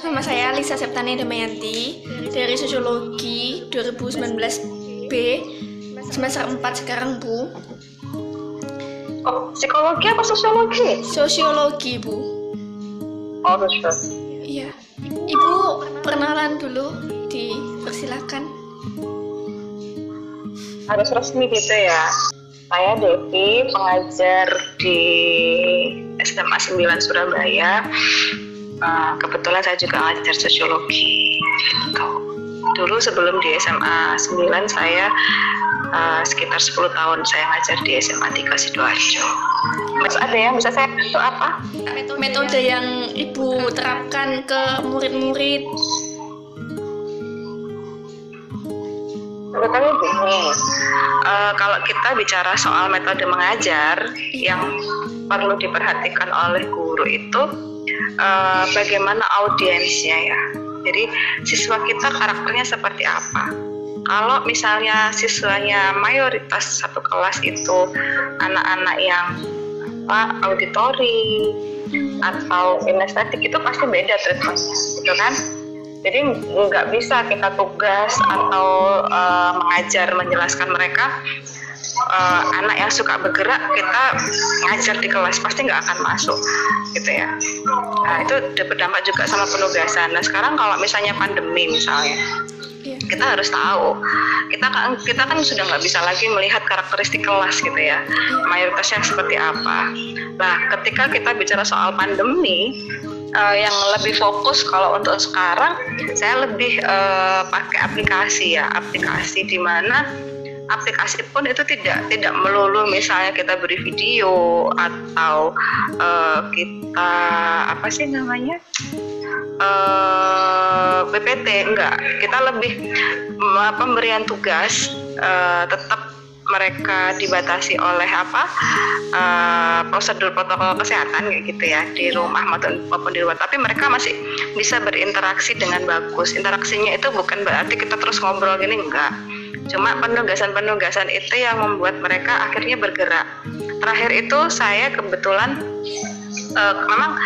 Nama saya Lisa Septani Damayanti dari Sosiologi 2019 B semester 4 sekarang, Bu. Oh, psikologi apa sosiologi? Sosiologi, Bu. Oh, sosiologi. Iya. Ibu perkenalan dulu, dipersilakan. Harus resmi gitu ya. Saya Devi, pengajar di SMA 9 Surabaya. Kebetulan saya juga ngajar sosiologi gitu. Dulu sebelum di SMA 9 saya sekitar 10 tahun saya ngajar di SMA 3 Sidoarjo. Mas ada yang bisa saya bantu apa? Metode yang Ibu terapkan ke murid-murid. Sebetulnya gini, kalau kita bicara soal metode mengajar yang perlu diperhatikan oleh guru itu bagaimana audiensnya ya. Jadi siswa kita karakternya seperti apa. Kalau misalnya siswanya mayoritas satu kelas itu anak-anak yang auditori atau kinestetik, itu pasti beda treatmentnya, gitu kan? Jadi nggak bisa kita tugas atau mengajar menjelaskan mereka anak yang suka bergerak kita ngajar di kelas pasti nggak akan masuk gitu ya. Nah itu berdampak juga sama penugasan. Nah sekarang kalau misalnya pandemi misalnya, kita harus tahu kita kan sudah nggak bisa lagi melihat karakteristik kelas gitu ya, mayoritasnya seperti apa. Nah ketika kita bicara soal pandemi, yang lebih fokus kalau untuk sekarang saya lebih pakai aplikasi ya, aplikasi di mana aplikasi pun itu tidak melulu misalnya kita beri video atau kita apa sih namanya PPT, enggak, kita lebih pemberian tugas tetap mereka dibatasi oleh prosedur protokol kesehatan kayak gitu ya di rumah maupun di luar, tapi mereka masih bisa berinteraksi dengan bagus. Interaksinya itu bukan berarti kita terus ngobrol gini, enggak, cuma penugasan-penugasan itu yang membuat mereka akhirnya bergerak. Terakhir itu saya kebetulan memang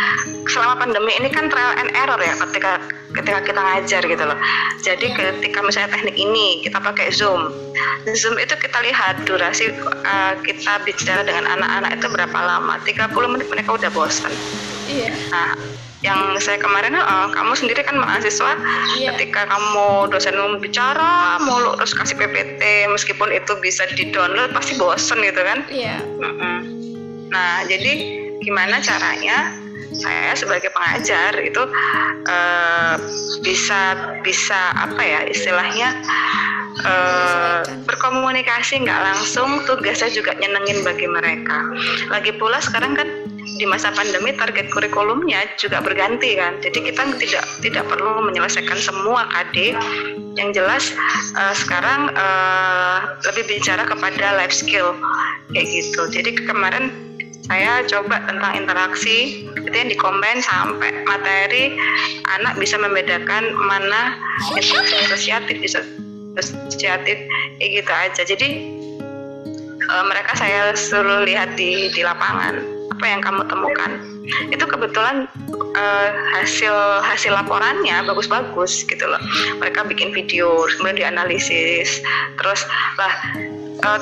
selama pandemi ini kan trial and error ya ketika kita ngajar gitu loh. Jadi ketika misalnya teknik ini kita pakai Zoom itu kita lihat durasi kita bicara dengan anak-anak itu berapa lama, 30 menit mereka udah bosan. Iya. Nah yang saya kemarin kamu sendiri kan mahasiswa, ketika kamu dosen bicara mulu terus kasih PPT meskipun itu bisa di download pasti bosen gitu kan. Iya. Nah jadi gimana caranya saya sebagai pengajar itu bisa apa ya istilahnya berkomunikasi nggak langsung, tugasnya juga nyenengin bagi mereka. Lagi pula sekarang kan di masa pandemi target kurikulumnya juga berganti kan, jadi kita tidak perlu menyelesaikan semua KD. Yang jelas sekarang lebih bicara kepada life skill kayak gitu. Jadi kemarin saya coba tentang interaksi, itu yang dikombin sampai materi anak bisa membedakan mana interaksi asosiatif, disosiatif, kayak gitu aja. Jadi mereka saya suruh lihat di lapangan apa yang kamu temukan. Itu kebetulan hasil laporannya bagus-bagus gitu loh. Mereka bikin video, kemudian dianalisis, terus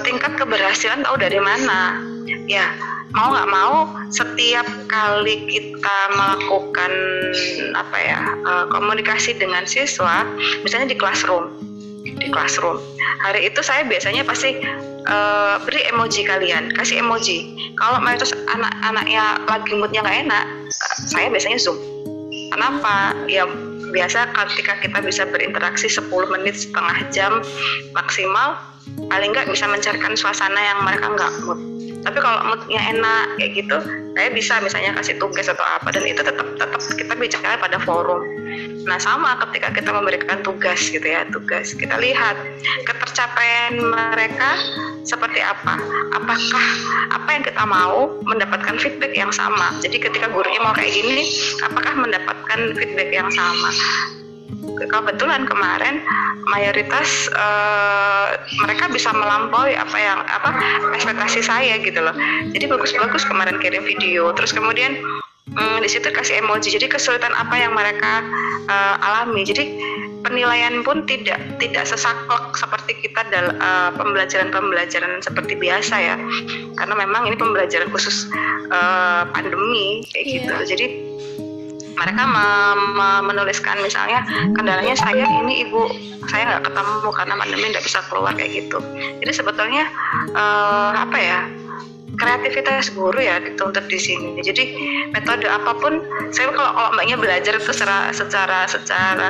tingkat keberhasilan tahu dari mana? Ya mau nggak mau setiap kali kita melakukan komunikasi dengan siswa, misalnya di classroom hari itu saya biasanya pasti beri emoji, kalian kasih emoji. Kalau mayoritas anak-anaknya lagi moodnya nggak enak, saya biasanya Zoom. Kenapa? Ya biasa ketika kita bisa berinteraksi 10 menit, setengah jam maksimal, paling nggak bisa mencarikan suasana yang mereka nggak mood. Tapi kalau moodnya enak kayak gitu, saya bisa misalnya kasih tugas atau apa, dan itu tetap kita bicara pada forum. Nah sama ketika kita memberikan tugas gitu ya, tugas kita lihat ketercapaian mereka seperti apa, apakah apa yang kita mau mendapatkan feedback yang sama. Jadi ketika gurunya mau kayak gini, apakah mendapatkan feedback yang sama. Kebetulan kemarin mayoritas mereka bisa melampaui ekspektasi saya gitu loh. Jadi bagus-bagus kemarin kirim video, terus kemudian di situ kasih emoji. Jadi kesulitan apa yang mereka alami. Jadi penilaian pun tidak sesaklek seperti kita dalam pembelajaran seperti biasa ya. Karena memang ini pembelajaran khusus pandemi kayak gitu. Jadi mereka menuliskan misalnya kendalanya saya ini ibu saya nggak ketemu karena pandemi nggak bisa keluar kayak gitu. Jadi sebetulnya kreativitas guru ya dituntut di sini. Jadi metode apapun, saya kalau mbaknya belajar itu secara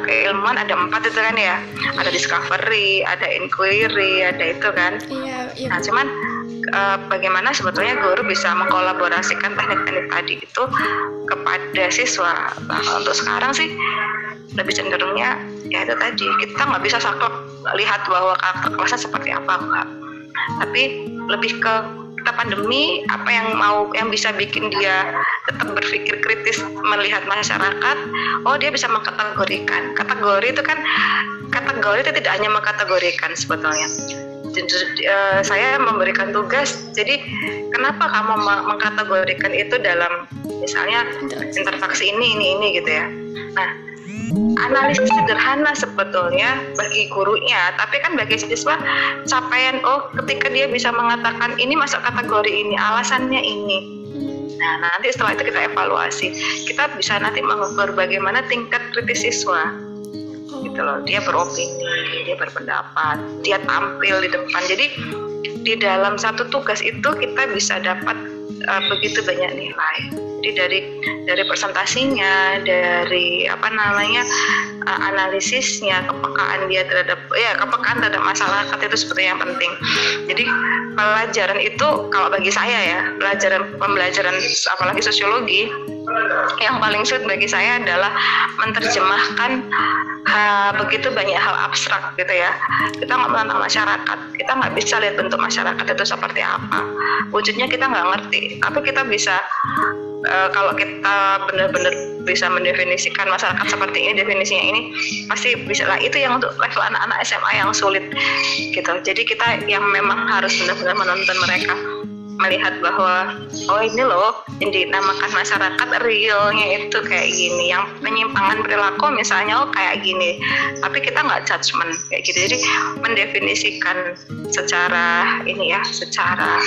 keilmuan ada 4 itu kan ya. Ada discovery, ada inquiry, ada itu kan. Iya. Nah cuman bagaimana sebetulnya guru bisa mengkolaborasikan teknik-teknik tadi itu kepada siswa. Nah, untuk sekarang sih lebih cenderungnya ya itu tadi, kita nggak bisa saklek lihat bahwa karakter kelasnya seperti apa enggak. Tapi lebih ke kita pandemi apa yang bisa bikin dia tetap berpikir kritis melihat masyarakat. Oh dia bisa mengkategorikan. Kategori itu tidak hanya mengkategorikan sebetulnya. Saya memberikan tugas, jadi kenapa kamu mengkategorikan itu dalam misalnya interaksi ini gitu ya. Nah, analisis sederhana sebetulnya bagi gurunya, tapi kan bagi siswa capaian ketika dia bisa mengatakan ini masuk kategori ini, alasannya ini. Nah, nanti setelah itu kita evaluasi, kita bisa nanti mengukur bagaimana tingkat kritis siswa. Gitu loh, dia beropini, dia berpendapat, dia tampil di depan. Jadi di dalam satu tugas itu kita bisa dapat begitu banyak nilai. Jadi dari presentasinya, dari analisisnya, kepekaan dia terhadap masyarakat itu sebetulnya yang penting. Jadi pelajaran itu kalau bagi saya ya, pembelajaran apalagi sosiologi, yang paling sulit bagi saya adalah menerjemahkan begitu banyak hal abstrak gitu ya. Kita ngomong tentang masyarakat, kita nggak bisa lihat bentuk masyarakat itu seperti apa, wujudnya kita nggak ngerti, tapi kita bisa kalau kita benar-benar bisa mendefinisikan masyarakat seperti ini, definisinya ini pasti bisa lah. Itu yang untuk level anak-anak SMA yang sulit gitu. Jadi kita yang memang harus benar-benar menonton mereka, melihat bahwa ini loh yang dinamakan masyarakat realnya itu kayak gini, yang penyimpangan perilaku misalnya kayak gini, tapi kita nggak judgement kayak gitu. Jadi mendefinisikan secara detail, secara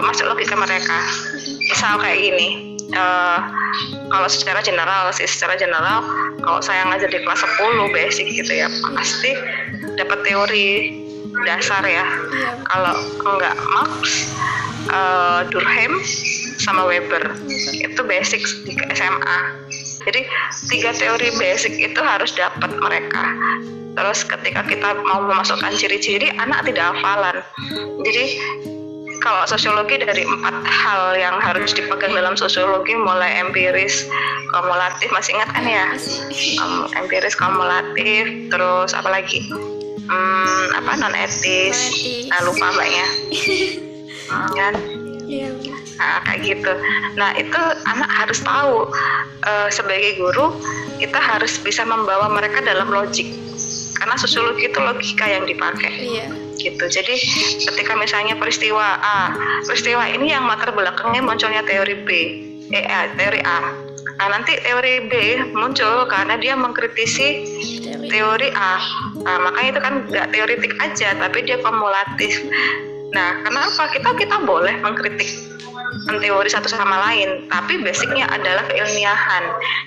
masuk logika mereka. Misal kayak gini, kalau secara general kalau saya ngajar di kelas 10 basic gitu ya, pasti dapat teori dasar ya. Kalau enggak Marx, Durkheim sama Weber, itu basic di SMA. Jadi 3 teori basic itu harus dapat mereka. Terus ketika kita mau memasukkan ciri-ciri, anak tidak hafalan. Jadi kalau sosiologi dari 4 hal yang harus dipegang dalam sosiologi, mulai empiris, kumulatif, masih ingat kan ya? Empiris, kumulatif, terus apa lagi? Non etis. Nah, lupa mbaknya. Kan? Nah, kayak gitu. Nah, itu anak harus tahu. Sebagai guru, kita harus bisa membawa mereka dalam logik. Karena sosiologi itu logika yang dipakai. Gitu. Jadi ketika misalnya peristiwa A, peristiwa ini yang latar belakangnya munculnya teori teori A. Nah, nanti teori B muncul karena dia mengkritisi teori A. Nah, makanya itu kan nggak teoritik aja, tapi dia kumulatif. Nah, kenapa kita boleh mengkritik teori satu sama lain, tapi basicnya adalah keilmiahan.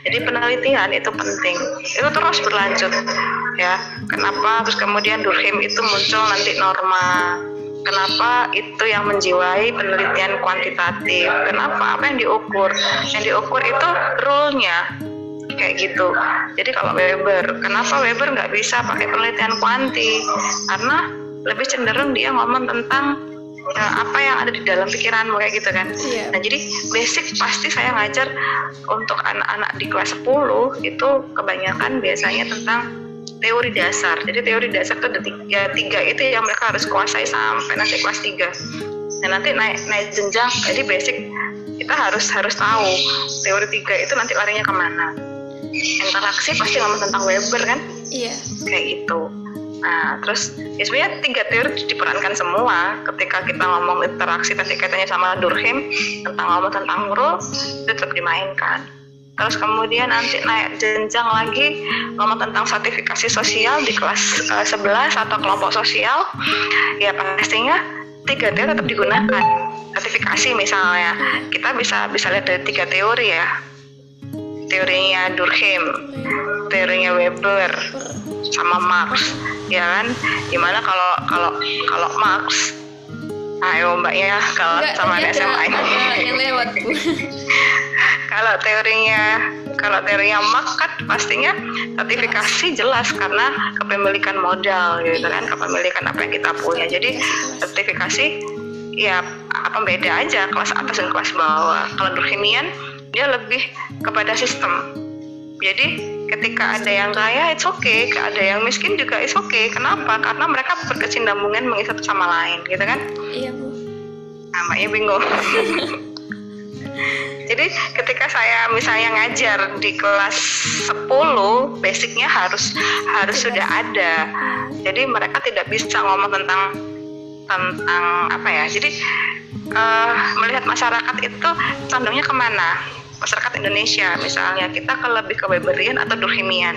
Jadi penelitian itu penting, itu terus berlanjut ya. Kenapa terus kemudian Durkheim itu muncul nanti norma, kenapa itu yang menjiwai penelitian kuantitatif, kenapa, apa yang diukur itu rule-nya kayak gitu. Jadi kalau Weber, kenapa Weber nggak bisa pakai penelitian kuanti, karena lebih cenderung dia ngomong tentang apa yang ada di dalam pikiranmu kayak gitu kan. Nah, jadi basic pasti saya ngajar untuk anak-anak di kelas 10 itu kebanyakan biasanya tentang teori dasar. Jadi teori dasar itu ada 3 itu yang mereka harus kuasai sampai nanti kelas 3. Nah, nanti naik jenjang, jadi basic kita harus tahu teori 3 itu nanti larinya kemana. Interaksi pasti ngomong tentang Weber kan. Kayak gitu. Nah, terus ya sebenarnya 3 teori diperankan semua. Ketika kita ngomong interaksi tadi kaitannya sama Durkheim, ngomong tentang rule, itu tetap dimainkan. Terus kemudian nanti naik jenjang lagi ngomong tentang stratifikasi sosial di kelas 11 atau kelompok sosial, ya pastinya 3 teori tetap digunakan. Stratifikasi misalnya, kita bisa lihat dari 3 teori ya. Teorinya Durkheim, teorinya Weber, sama Marx, ya kan? Gimana kalau Marx, ayo mbaknya kalau sama SMA ini. Yang lewat Bu. Kalau teorinya Marx kan pastinya sertifikasi jelas karena kepemilikan modal gitu kan, kepemilikan apa yang kita punya. Jadi sertifikasi ya apa beda aja kelas atas dan kelas bawah. Kalau Durkheimian dia lebih kepada sistem. Jadi ketika ada yang kaya, it's okay. Ada yang miskin juga it's okay. Kenapa? Karena mereka berkesinambungan mengisi satu sama lain, gitu kan? Iya Bu. Namanya bingung. Jadi ketika saya misalnya ngajar di kelas 10, basicnya harus sudah ada. Jadi mereka tidak bisa ngomong tentang apa ya. Jadi melihat masyarakat itu condongnya kemana? Masyarakat Indonesia misalnya kita lebih ke Weberian atau Durkheimian.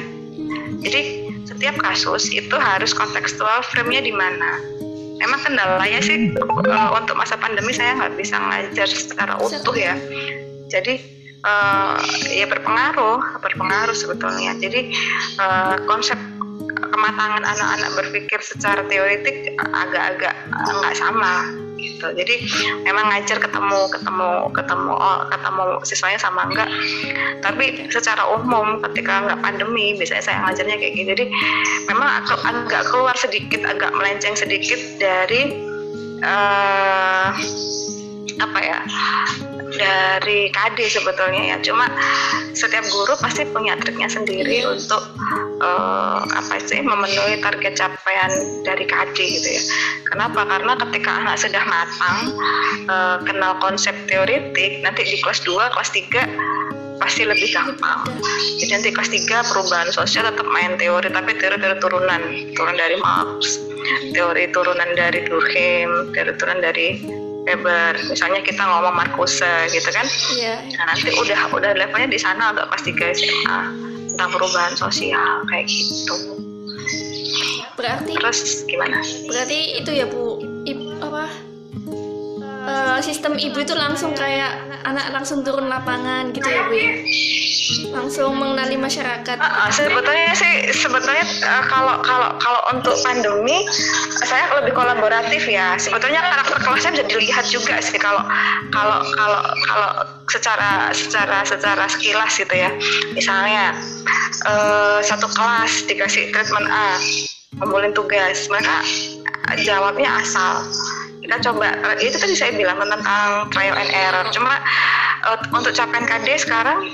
Jadi setiap kasus itu harus kontekstual, frame-nya di mana. Emang kendalanya sih untuk masa pandemi saya nggak bisa ngajar secara utuh ya. Jadi ya berpengaruh sebetulnya. Jadi konsep kematangan anak-anak berpikir secara teoretik agak-agak nggak sama gitu. Jadi memang ngajar ketemu siswanya sama enggak. Tapi secara umum ketika nggak pandemi biasanya saya ngajarnya kayak gitu. Jadi memang agak keluar sedikit, agak melenceng sedikit dari dari KD sebetulnya ya. Cuma setiap guru pasti punya triknya sendiri untuk memenuhi target capaian dari KD gitu ya. Kenapa? Karena ketika anak sudah matang, kenal konsep teoritik, nanti di kelas 2, kelas 3 pasti lebih gampang. Jadi nanti kelas 3 perubahan sosial tetap main teori, tapi teori turun dari Marx, teori turunan dari Durkheim, teori turunan dari Weber. Misalnya kita ngomong Marcuse gitu kan. Iya. Nah, nanti udah levelnya di sana untuk kelas 3 SMA tentang perubahan sosial kayak gitu. Berarti Terus gimana? Berarti itu ya Bu, sistem ibu itu langsung kayak anak langsung turun lapangan gitu ya Bu ya, langsung mengenali masyarakat. Sebetulnya kalau untuk pandemi saya lebih kolaboratif ya. Sebetulnya karakter kelasnya bisa dilihat juga sih kalau secara sekilas gitu ya. Misalnya satu kelas dikasih treatment A, ngumpulin tugas, mereka jawabnya asal. Kita coba, itu tadi saya bilang tentang trial and error. Cuma untuk capaian KD sekarang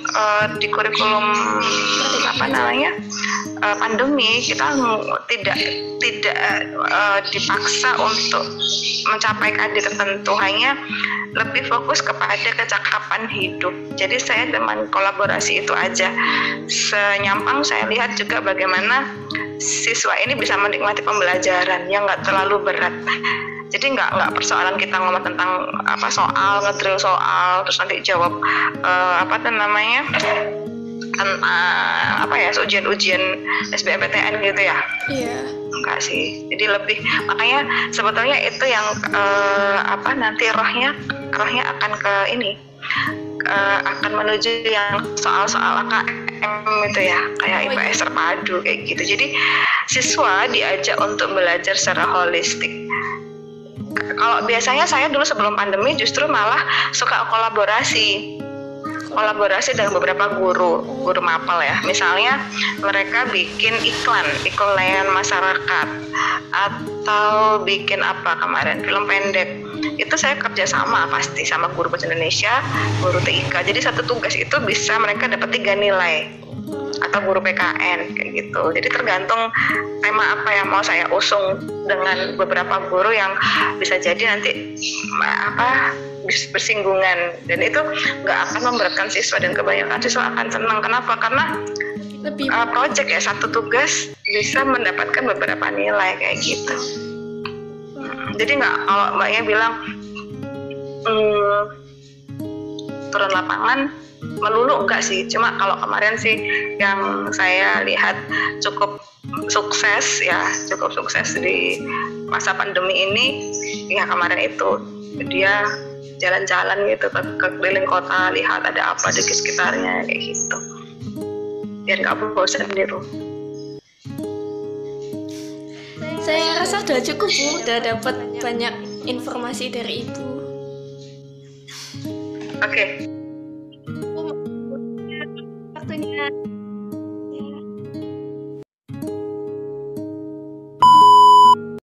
di kurikulum pandemi kita tidak dipaksa untuk mencapai KD tertentu, hanya lebih fokus kepada kecakapan hidup. Jadi saya dengan kolaborasi itu aja. Senyampang saya lihat juga bagaimana siswa ini bisa menikmati pembelajaran yang nggak terlalu berat. Jadi nggak persoalan kita ngomong tentang soal, ngedrill soal, terus nanti jawab ujian SBMPTN gitu ya. Iya. Enggak sih. Jadi lebih, makanya sebetulnya itu yang nanti rohnya akan ke ini, akan menuju yang soal-soal AKM itu ya, kayak IPS terpadu kayak gitu. Jadi siswa diajak untuk belajar secara holistik. Kalau biasanya saya dulu sebelum pandemi justru malah suka kolaborasi dengan beberapa guru mapel ya. Misalnya mereka bikin iklan layanan masyarakat atau bikin film pendek. Itu saya kerja sama pasti sama guru bahasa Indonesia, guru TIK. Jadi satu tugas itu bisa mereka dapat 3 nilai. Atau guru PKN kayak gitu. Jadi tergantung tema apa yang mau saya usung dengan beberapa guru yang bisa jadi nanti bersinggungan, dan itu nggak akan memberatkan siswa dan kebanyakan siswa akan senang. Kenapa? Karena lebih project ya, satu tugas bisa mendapatkan beberapa nilai kayak gitu. Jadi nggak kalau mbaknya bilang turun lapangan melulu enggak sih, cuma kalau kemarin sih yang saya lihat cukup sukses di masa pandemi ini ya, kemarin itu dia jalan-jalan gitu ke keliling kota, lihat ada apa di sekitarnya kayak gitu, biar nggak bosan di rumah. Saya rasa udah cukup Bu, udah dapat banyak informasi dari Ibu. Oke.